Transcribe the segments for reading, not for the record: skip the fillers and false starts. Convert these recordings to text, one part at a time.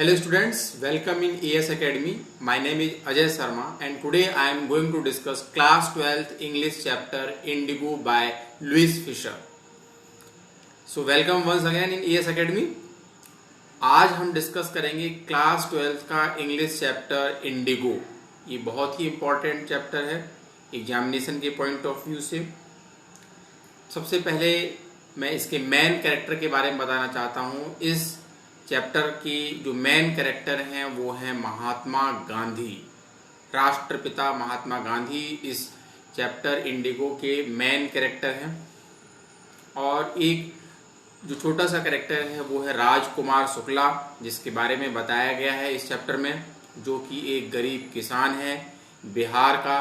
Hello students, welcome in AS Academy. My name is Ajay Sharma and today I am going to discuss class 12th English chapter Indigo by Louis Fisher. So welcome once again in AS Academy. आज हम discuss करेंगे class 12th का English chapter Indigo. ये बहुत ही important chapter है examination के point of view से। सबसे पहले मैं इसके मेन कैरेक्टर के बारे में बताना चाहता हूँ। इस चैप्टर की जो मेन कैरेक्टर हैं वो हैं महात्मा गांधी। राष्ट्रपिता महात्मा गांधी इस चैप्टर इंडिगो के मेन कैरेक्टर हैं। और एक जो छोटा सा कैरेक्टर है वो है राजकुमार शुक्ला, जिसके बारे में बताया गया है इस चैप्टर में, जो कि एक गरीब किसान है बिहार का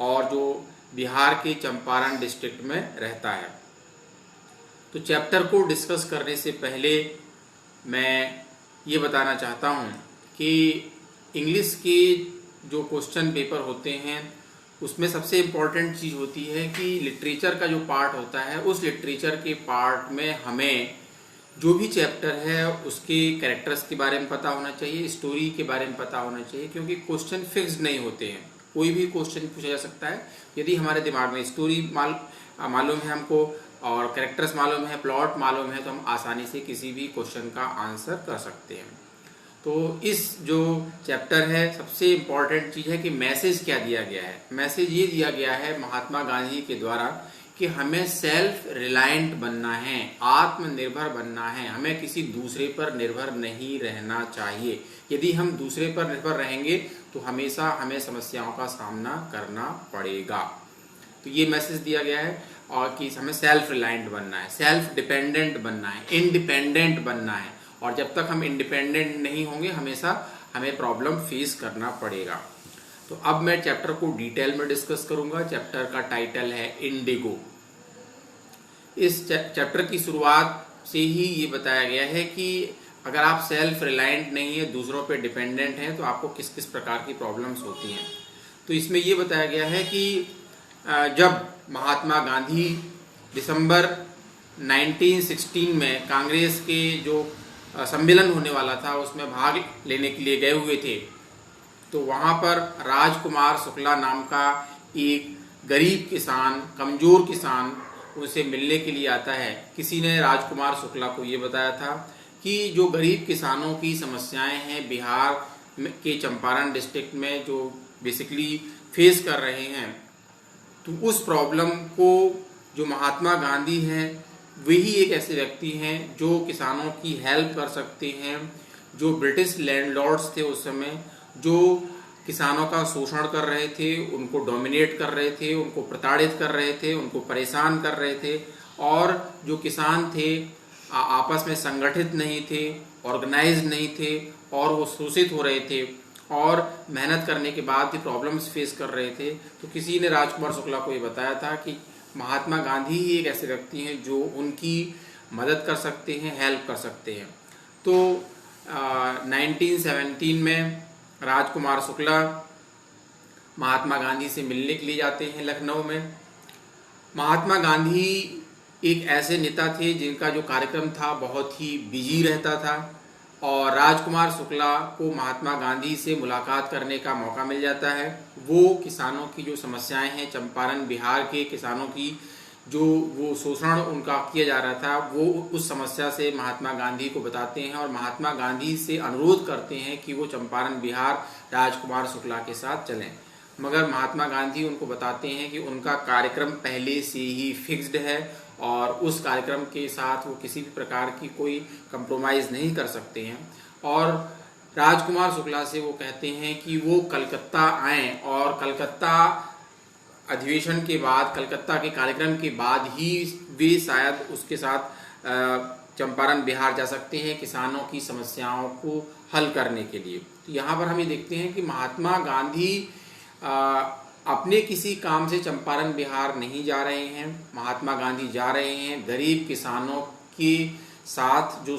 और जो बिहार के चंपारण डिस्ट्रिक्ट में रहता है। तो चैप्टर को डिस्कस करने से पहले मैं ये बताना चाहता हूँ कि इंग्लिश के जो क्वेश्चन पेपर होते हैं उसमें सबसे इम्पॉर्टेंट चीज़ होती है कि लिटरेचर का जो पार्ट होता है, उस लिटरेचर के पार्ट में हमें जो भी चैप्टर है उसके कैरेक्टर्स के बारे में पता होना चाहिए, स्टोरी के बारे में पता होना चाहिए, क्योंकि क्वेश्चन फिक्स्ड नहीं होते हैं। कोई भी क्वेश्चन पूछा जा सकता है। यदि हमारे दिमाग में स्टोरी मालूम है हमको और कैरेक्टर्स मालूम है, प्लॉट मालूम है, तो हम आसानी से किसी भी क्वेश्चन का आंसर कर सकते हैं। तो इस जो चैप्टर है सबसे इम्पॉर्टेंट चीज़ है कि मैसेज क्या दिया गया है। मैसेज ये दिया गया है महात्मा गांधी के द्वारा कि हमें सेल्फ रिलायंट बनना है, आत्मनिर्भर बनना है, हमें किसी दूसरे पर निर्भर नहीं रहना चाहिए। यदि हम दूसरे पर निर्भर रहेंगे तो हमेशा हमें समस्याओं का सामना करना पड़ेगा। तो ये मैसेज दिया गया है और कि हमें सेल्फ रिलायंट बनना है, सेल्फ डिपेंडेंट बनना है, इंडिपेंडेंट बनना है। और जब तक हम इंडिपेंडेंट नहीं होंगे हमेशा हमें प्रॉब्लम फेस करना पड़ेगा। तो अब मैं चैप्टर को डिटेल में डिस्कस करूंगा। चैप्टर का टाइटल है इंडिगो। इस चैप्टर की शुरुआत से ही ये बताया गया है कि अगर आप सेल्फ रिलायंट नहीं है, दूसरों पे डिपेंडेंट हैं, तो आपको किस किस प्रकार की प्रॉब्लम्स होती हैं। तो इसमें ये बताया गया है कि जब महात्मा गांधी दिसंबर 1916 में कांग्रेस के जो सम्मेलन होने वाला था उसमें भाग लेने के लिए गए हुए थे, तो वहाँ पर राजकुमार शुक्ला नाम का एक गरीब किसान, कमजोर किसान उनसे मिलने के लिए आता है। किसी ने राजकुमार शुक्ला को ये बताया था कि जो गरीब किसानों की समस्याएं हैं बिहार के चंपारण डिस्ट्रिक्ट में जो बेसिकली फेस कर रहे हैं, तो उस प्रॉब्लम को जो महात्मा गांधी हैं वही एक ऐसे व्यक्ति हैं जो किसानों की हेल्प कर सकते हैं। जो ब्रिटिश लैंडलॉर्ड्स थे उस समय, जो किसानों का शोषण कर रहे थे, उनको डोमिनेट कर रहे थे, उनको प्रताड़ित कर रहे थे, उनको परेशान कर रहे थे, और जो किसान थे आपस में संगठित नहीं थे, ऑर्गेनाइज नहीं थे, और वो शोषित हो रहे थे और मेहनत करने के बाद भी प्रॉब्लम्स फेस कर रहे थे। तो किसी ने राजकुमार शुक्ला को ये बताया था कि महात्मा गांधी ही एक ऐसे व्यक्ति हैं जो उनकी मदद कर सकते हैं, हेल्प कर सकते हैं। तो 1917 में राजकुमार शुक्ला महात्मा गांधी से मिलने के लिए जाते हैं लखनऊ में। महात्मा गांधी एक ऐसे नेता थे जिनका जो कार्यक्रम था बहुत ही बिजी रहता था, और राजकुमार शुक्ला को महात्मा गांधी से मुलाकात करने का मौका मिल जाता है। वो किसानों की जो समस्याएं हैं, चंपारण बिहार के किसानों की जो वो शोषण उनका किया जा रहा था, वो उस समस्या से महात्मा गांधी को बताते हैं और महात्मा गांधी से अनुरोध करते हैं कि वो चंपारण बिहार राजकुमार शुक्ला के साथ चलें। मगर महात्मा गांधी उनको बताते हैं कि उनका कार्यक्रम पहले से ही फिक्स्ड है और उस कार्यक्रम के साथ वो किसी भी प्रकार की कोई कंप्रोमाइज़ नहीं कर सकते हैं। और राजकुमार शुक्ला से वो कहते हैं कि वो कलकत्ता आएँ और कलकत्ता अधिवेशन के बाद, कलकत्ता के कार्यक्रम के बाद ही वे शायद उसके साथ चंपारण बिहार जा सकते हैं किसानों की समस्याओं को हल करने के लिए। तो यहाँ पर हम ये देखते हैं कि महात्मा गांधी अपने किसी काम से चंपारण बिहार नहीं जा रहे हैं। महात्मा गांधी जा रहे हैं गरीब किसानों के साथ जो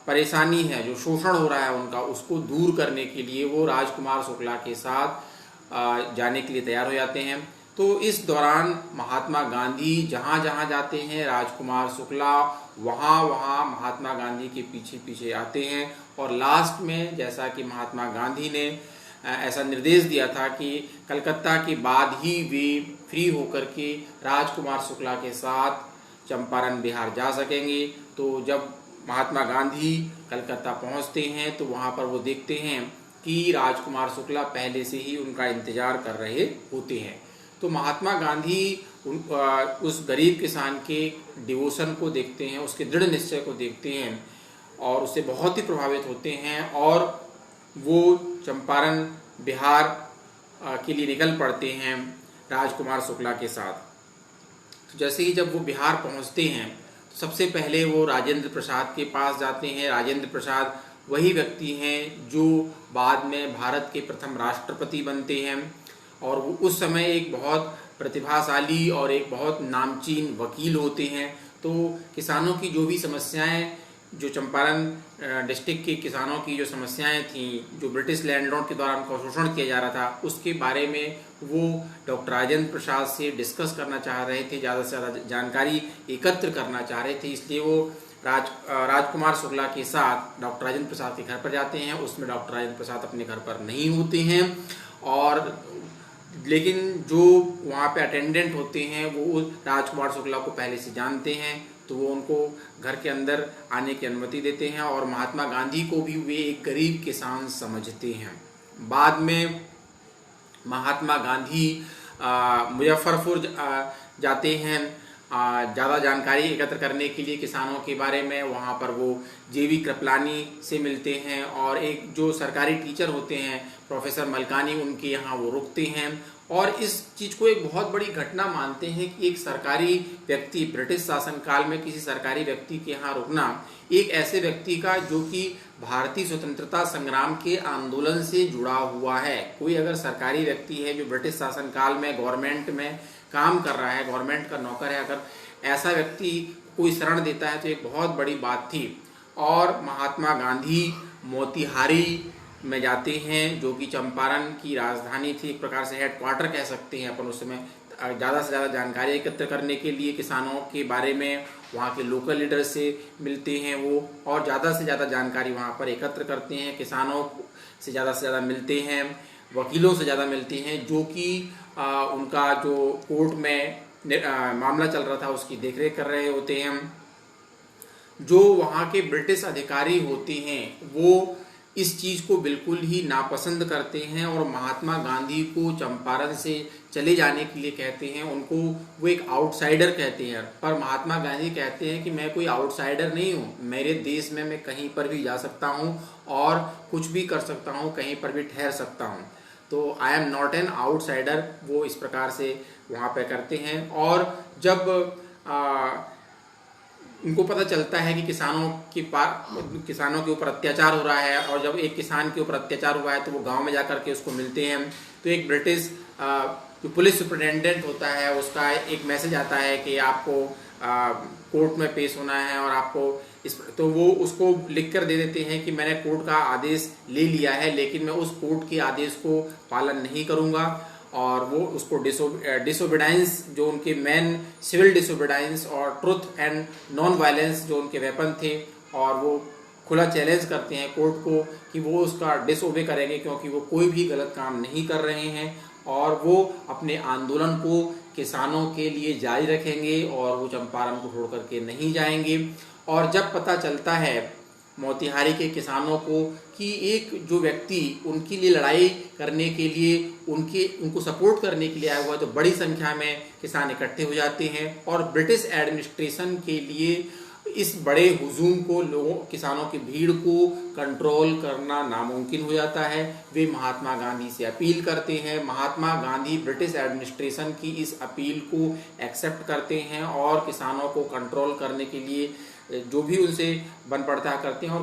परेशानी है, जो शोषण हो रहा है उनका, उसको दूर करने के लिए वो राजकुमार शुक्ला के साथ जाने के लिए तैयार हो जाते हैं। तो इस दौरान महात्मा गांधी जहाँ जहाँ जाते हैं राजकुमार शुक्ला वहाँ वहाँ महात्मा गांधी के पीछे पीछे आते हैं और लास्ट में जैसा कि महात्मा गांधी ने ऐसा निर्देश दिया था कि कलकत्ता के बाद ही वे फ्री होकर के राजकुमार शुक्ला के साथ चंपारण बिहार जा सकेंगे। तो जब महात्मा गांधी कलकत्ता पहुंचते हैं तो वहां पर वो देखते हैं कि राजकुमार शुक्ला पहले से ही उनका इंतजार कर रहे होते हैं। तो महात्मा गांधी उस गरीब किसान के डिवोशन को देखते हैं, उसके दृढ़ निश्चय को देखते हैं और उससे बहुत ही प्रभावित होते हैं और वो चंपारण बिहार के लिए निकल पड़ते हैं राजकुमार शुक्ला के साथ। तो जैसे ही जब वो बिहार पहुंचते हैं तो सबसे पहले वो राजेंद्र प्रसाद के पास जाते हैं। राजेंद्र प्रसाद वही व्यक्ति हैं जो बाद में भारत के प्रथम राष्ट्रपति बनते हैं और वो उस समय एक बहुत प्रतिभाशाली और एक बहुत नामचीन वकील होते हैं। तो किसानों की जो भी समस्याएं, जो चंपारण डिस्ट्रिक्ट के किसानों की जो समस्याएं थीं, जो ब्रिटिश लैंडलॉर्ड के द्वारा उनका शोषण किया जा रहा था, उसके बारे में वो डॉक्टर राजेंद्र प्रसाद से डिस्कस करना चाह रहे थे, ज़्यादा से ज़्यादा जानकारी एकत्र करना चाह रहे थे। इसलिए वो राजकुमार शुक्ला के साथ डॉक्टर राजेंद्र प्रसाद के घर पर जाते हैं। उसमें डॉक्टर राजेंद्र प्रसाद अपने घर पर नहीं होते हैं और लेकिन जो वहाँ पे अटेंडेंट होते हैं वो राजकुमार शुक्ला को पहले से जानते हैं, तो वो उनको घर के अंदर आने की अनुमति देते हैं और महात्मा गांधी को भी वे एक गरीब किसान समझते हैं। बाद में महात्मा गांधी मुजफ्फरपुर जाते हैं ज़्यादा जानकारी एकत्र करने के लिए किसानों के बारे में। वहाँ पर वो जेवी कृपलानी से मिलते हैं और एक जो सरकारी टीचर होते हैं प्रोफेसर मलकानी, उनके यहाँ वो रुकते हैं और इस चीज़ को एक बहुत बड़ी घटना मानते हैं कि एक सरकारी व्यक्ति, ब्रिटिश शासनकाल में किसी सरकारी व्यक्ति के यहाँ रुकना, एक ऐसे व्यक्ति का जो कि भारतीय स्वतंत्रता संग्राम के आंदोलन से जुड़ा हुआ है। कोई अगर सरकारी व्यक्ति है जो ब्रिटिश शासनकाल में गवर्नमेंट में काम कर रहा है, गवर्नमेंट का नौकर है, अगर ऐसा व्यक्ति कोई शरण देता है तो एक बहुत बड़ी बात थी। और महात्मा गांधी मोतिहारी में जाते हैं जो कि चंपारण की राजधानी थी, एक प्रकार से हेडक्वार्टर कह सकते हैं अपन उस समय। ज़्यादा से ज़्यादा जानकारी एकत्र करने के लिए किसानों के बारे में वहाँ के लोकल लीडर से मिलते हैं वो और ज़्यादा से ज़्यादा जानकारी वहाँ पर एकत्र करते हैं। किसानों से ज़्यादा मिलते हैं, वकीलों से ज़्यादा मिलते हैं जो कि उनका जो कोर्ट में मामला चल रहा था उसकी देखरेख कर रहे होते हैं। जो वहाँ के ब्रिटिश अधिकारी होते हैं वो इस चीज़ को बिल्कुल ही नापसंद करते हैं और महात्मा गांधी को चंपारण से चले जाने के लिए कहते हैं। उनको वो एक आउटसाइडर कहते हैं, पर महात्मा गांधी कहते हैं कि मैं कोई आउटसाइडर नहीं हूँ, मेरे देश में मैं कहीं पर भी जा सकता हूँ और कुछ भी कर सकता हूँ, कहीं पर भी ठहर सकता हूँ। तो I am not an outsider, वो इस प्रकार से वहाँ पे करते हैं। और जब उनको पता चलता है कि किसानों के ऊपर अत्याचार हो रहा है और जब एक किसान के ऊपर अत्याचार हुआ है तो वो गांव में जाकर के उसको मिलते हैं। तो एक ब्रिटिश जो पुलिस सुपरिटेंडेंट होता है उसका एक मैसेज आता है कि आपको कोर्ट में पेश होना है और आपको तो वो उसको लिख कर दे देते हैं कि मैंने कोर्ट का आदेश ले लिया है लेकिन मैं उस कोर्ट के आदेश को पालन नहीं करूँगा। और वो उसको डिसोबीडाइंस, जो उनके मेन सिविल डिसोबीडाइंस और ट्रुथ एंड नॉन वायलेंस जो उनके वेपन थे, और वो खुला चैलेंज करते हैं कोर्ट को कि वो उसका डिसओबे करेंगे क्योंकि वो कोई भी गलत काम नहीं कर रहे हैं और वो अपने आंदोलन को किसानों के लिए जारी रखेंगे और वो चंपारण को छोड़ करके नहीं जाएंगे। और जब पता चलता है मोतिहारी के किसानों को कि एक जो व्यक्ति उनके लिए लड़ाई करने के लिए उनको सपोर्ट करने के लिए आया हुआ है, तो बड़ी संख्या में किसान इकट्ठे हो जाते हैं और ब्रिटिश एडमिनिस्ट्रेशन के लिए इस बड़े हुजूम को, किसानों की भीड़ को कंट्रोल करना नामुमकिन हो जाता है। वे महात्मा गांधी से अपील करते हैं। महात्मा गांधी ब्रिटिश एडमिनिस्ट्रेशन की इस अपील को एक्सेप्ट करते हैं और किसानों को कंट्रोल करने के लिए जो भी उनसे बन पड़ता है करते हैं।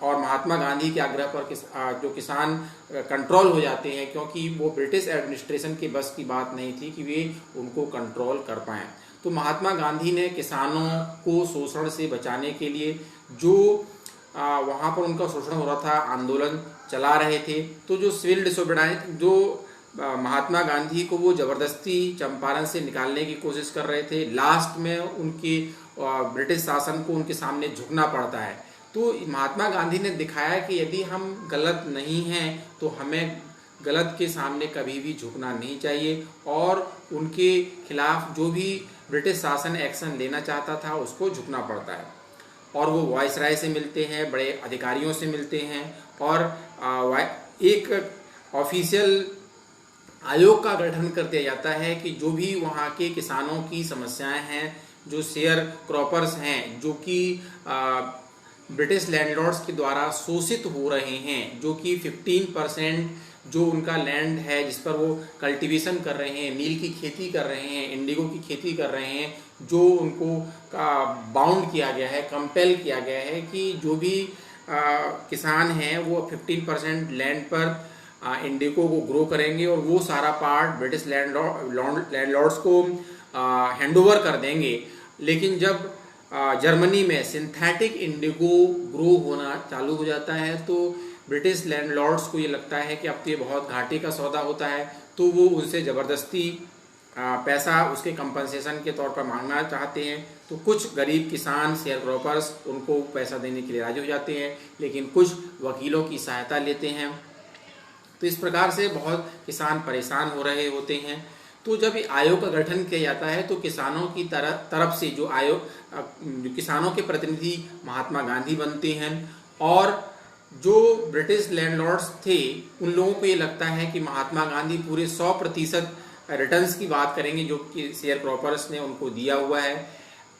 और महात्मा गांधी के आग्रह पर जो किसान कंट्रोल हो जाते हैं, क्योंकि वो ब्रिटिश एडमिनिस्ट्रेशन के बस की बात नहीं थी कि वे उनको कंट्रोल कर पाएँ। तो महात्मा गांधी ने किसानों को शोषण से बचाने के लिए जो वहाँ पर उनका शोषण हो रहा था, आंदोलन चला रहे थे, तो जो सिविल डिसोबीडाइंस, जो महात्मा गांधी को वो जबरदस्ती चंपारण से निकालने की कोशिश कर रहे थे, लास्ट में उनके ब्रिटिश शासन को उनके सामने झुकना पड़ता है। तो महात्मा गांधी ने दिखाया कि यदि हम गलत नहीं हैं तो हमें गलत के सामने कभी भी झुकना नहीं चाहिए, और उनके खिलाफ जो भी ब्रिटिश शासन एक्शन लेना चाहता था उसको झुकना पड़ता है। और वो वायसराय से मिलते हैं, बड़े अधिकारियों से मिलते हैं, और एक ऑफिशियल आयोग का गठन कर दिया जाता है कि जो भी वहाँ के किसानों की समस्याएं हैं, जो शेयर क्रॉपर्स हैं, जो कि ब्रिटिश लैंडलॉर्ड्स के द्वारा शोषित हो रहे हैं, जो कि 15% जो उनका लैंड है जिस पर वो कल्टीवेशन कर रहे हैं, नील की खेती कर रहे हैं, इंडिगो की खेती कर रहे हैं, जो उनको बाउंड किया गया है, कंपेल किया गया है कि जो भी किसान हैं वो 15% लैंड पर इंडिगो को ग्रो करेंगे और वो सारा पार्ट ब्रिटिश लैंडलॉर्ड्स को हैंडओवर कर देंगे। लेकिन जब जर्मनी में सिंथेटिक इंडिगो ग्रो होना चालू हो जाता है तो ब्रिटिश लैंडलॉर्ड्स को ये लगता है कि अब तो ये बहुत घाटे का सौदा होता है, तो वो उनसे ज़बरदस्ती पैसा उसके कंपनसेशन के तौर पर मांगना चाहते हैं। तो कुछ गरीब किसान शेयर क्रॉपर्स उनको पैसा देने के लिए राजी हो जाते हैं, लेकिन कुछ वकीलों की सहायता लेते हैं। तो इस प्रकार से बहुत किसान परेशान हो रहे होते हैं। तो जब आयोग का गठन किया जाता है तो किसानों की तरफ से जो किसानों के प्रतिनिधि महात्मा गांधी बनते हैं, और जो ब्रिटिश लैंडलॉर्ड्स थे उन लोगों को ये लगता है कि महात्मा गांधी पूरे 100% रिटर्न्स की बात करेंगे जो कि शेयर क्रॉपर्स ने उनको दिया हुआ है।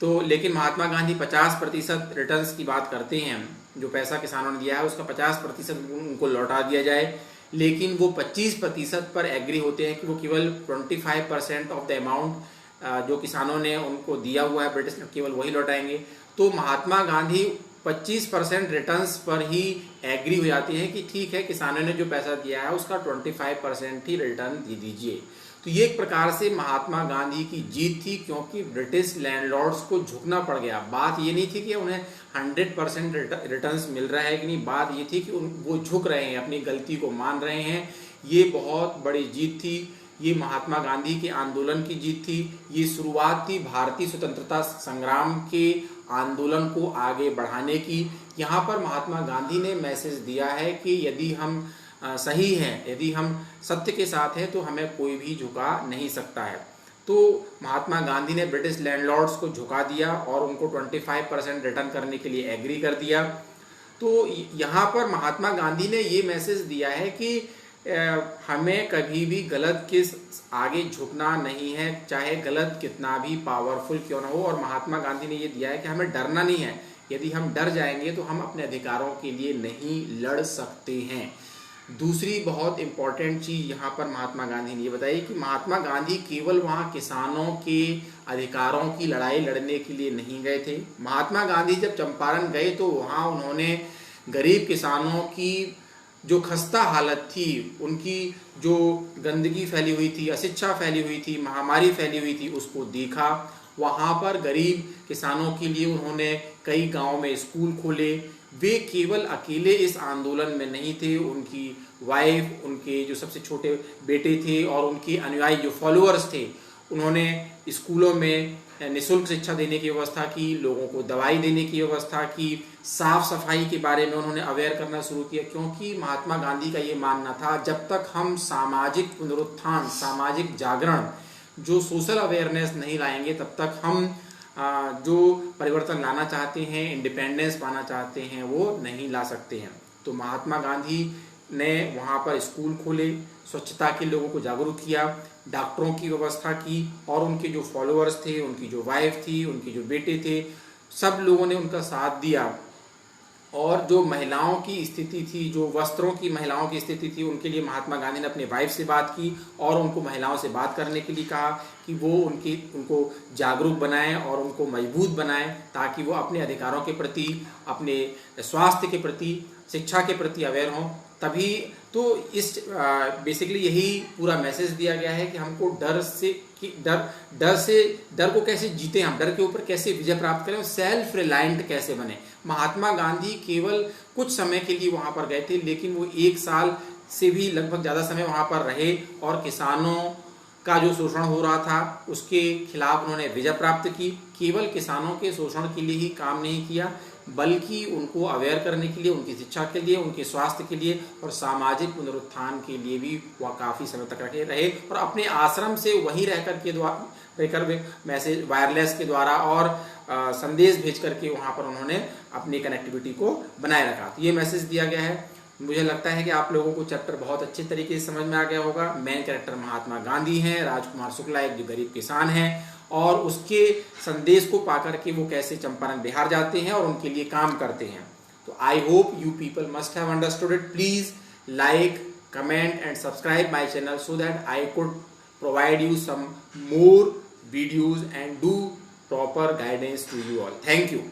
तो लेकिन महात्मा गांधी 50% रिटर्न्स की बात करते हैं, जो पैसा किसानों ने दिया है उसका 50% उनको लौटा दिया जाए। लेकिन वो 25% पर एग्री होते हैं कि वो केवल 25% ऑफ द अमाउंट जो किसानों ने उनको दिया हुआ है ब्रिटिश, केवल वही लौटाएंगे। तो महात्मा गांधी 25% रिटर्न्स पर ही एग्री हो जाती है कि ठीक है, किसानों ने जो पैसा दिया है उसका 25% ही रिटर्न दे दीजिए। तो ये एक प्रकार से महात्मा गांधी की जीत थी, क्योंकि ब्रिटिश लैंडलॉर्ड्स को झुकना पड़ गया। बात ये नहीं थी कि उन्हें 100% रिटर्न्स मिल रहा है कि नहीं, बात ये थी कि वो झुक रहे हैं, अपनी गलती को मान रहे हैं। ये बहुत बड़ी जीत थी, ये महात्मा गांधी के आंदोलन की जीत थी। ये शुरुआत थी भारतीय स्वतंत्रता संग्राम के आंदोलन को आगे बढ़ाने की। यहाँ पर महात्मा गांधी ने मैसेज दिया है कि यदि हम सही हैं, यदि हम सत्य के साथ हैं तो हमें कोई भी झुका नहीं सकता है। तो महात्मा गांधी ने ब्रिटिश लैंडलॉर्ड्स को झुका दिया और उनको 25% रिटर्न करने के लिए एग्री कर दिया। तो यहाँ पर महात्मा गांधी ने ये मैसेज दिया है कि हमें कभी भी गलत के आगे झुकना नहीं है, चाहे गलत कितना भी पावरफुल क्यों ना हो। और महात्मा गांधी ने ये दिया है कि हमें डरना नहीं है, यदि हम डर जाएंगे तो हम अपने अधिकारों के लिए नहीं लड़ सकते हैं। दूसरी बहुत इंपॉर्टेंट चीज यहाँ पर महात्मा गांधी ने ये बताई कि महात्मा गांधी केवल वहाँ किसानों के अधिकारों की लड़ाई लड़ने के लिए नहीं गए थे। महात्मा गांधी जब चंपारण गए तो वहाँ उन्होंने गरीब किसानों की जो खस्ता हालत थी, उनकी जो गंदगी फैली हुई थी, अशिक्षा फैली हुई थी, महामारी फैली हुई थी, उसको देखा। वहाँ पर गरीब किसानों के लिए उन्होंने कई गाँव में स्कूल खोले। वे केवल अकेले इस आंदोलन में नहीं थे, उनकी वाइफ, उनके जो सबसे छोटे बेटे थे और उनके अनुयायी जो फॉलोअर्स थे, उन्होंने स्कूलों में निःशुल्क शिक्षा देने की व्यवस्था की, लोगों को दवाई देने की व्यवस्था की, साफ सफाई के बारे में उन्होंने अवेयर करना शुरू किया। क्योंकि महात्मा गांधी का ये मानना था जब तक हम सामाजिक पुनरुत्थान, सामाजिक जागरण, जो सोशल अवेयरनेस नहीं लाएंगे तब तक हम जो परिवर्तन लाना चाहते हैं, इंडिपेंडेंस पाना चाहते हैं, वो नहीं ला सकते हैं। तो महात्मा गांधी ने वहाँ पर स्कूल खोले, स्वच्छता के लोगों को जागरूक किया, डॉक्टरों की व्यवस्था की, और उनके जो फॉलोअर्स थे, उनकी जो वाइफ थी, उनके जो बेटे थे, सब लोगों ने उनका साथ दिया। और जो महिलाओं की स्थिति थी, जो वस्त्रों की महिलाओं की स्थिति थी, उनके लिए महात्मा गांधी ने अपने वाइफ से बात की और उनको महिलाओं से बात करने के लिए कहा कि वो उनको जागरूक बनाएं और उनको मजबूत बनाएं, ताकि वो अपने अधिकारों के प्रति, अपने स्वास्थ्य के प्रति, शिक्षा के प्रति अवेयर हों। तभी तो इस बेसिकली यही पूरा मैसेज दिया गया है कि हमको डर को कैसे जीते, हम डर के ऊपर कैसे विजय प्राप्त करें, सेल्फ रिलायंट कैसे बने। महात्मा गांधी केवल कुछ समय के लिए वहां पर गए थे, लेकिन वो 1 साल से भी लगभग ज्यादा समय वहां पर रहे और किसानों का जो शोषण हो रहा था उसके खिलाफ उन्होंने विजय प्राप्त की। केवल किसानों के शोषण के लिए ही काम नहीं किया, बल्कि उनको अवेयर करने के लिए, उनकी शिक्षा के लिए, उनके स्वास्थ्य के लिए और सामाजिक पुनरुत्थान के लिए भी वह काफ़ी समय तक रहे और अपने आश्रम से वहीं रहकर मैसेज वायरलेस के द्वारा और संदेश भेज करके वहाँ पर उन्होंने अपनी कनेक्टिविटी को बनाए रखा। तो ये मैसेज दिया गया है। मुझे लगता है कि आप लोगों को चैप्टर बहुत अच्छे तरीके से समझ में आ गया होगा। मेन कैरेक्टर महात्मा गांधी हैं, राजकुमार शुक्ला एक जो गरीब किसान हैं और उसके संदेश को पाकर के वो कैसे चंपारण बिहार जाते हैं और उनके लिए काम करते हैं। तो I hope you people must have understood it. Please like, comment and subscribe my channel so that I could provide you some more videos and do proper guidance to you all. Thank you.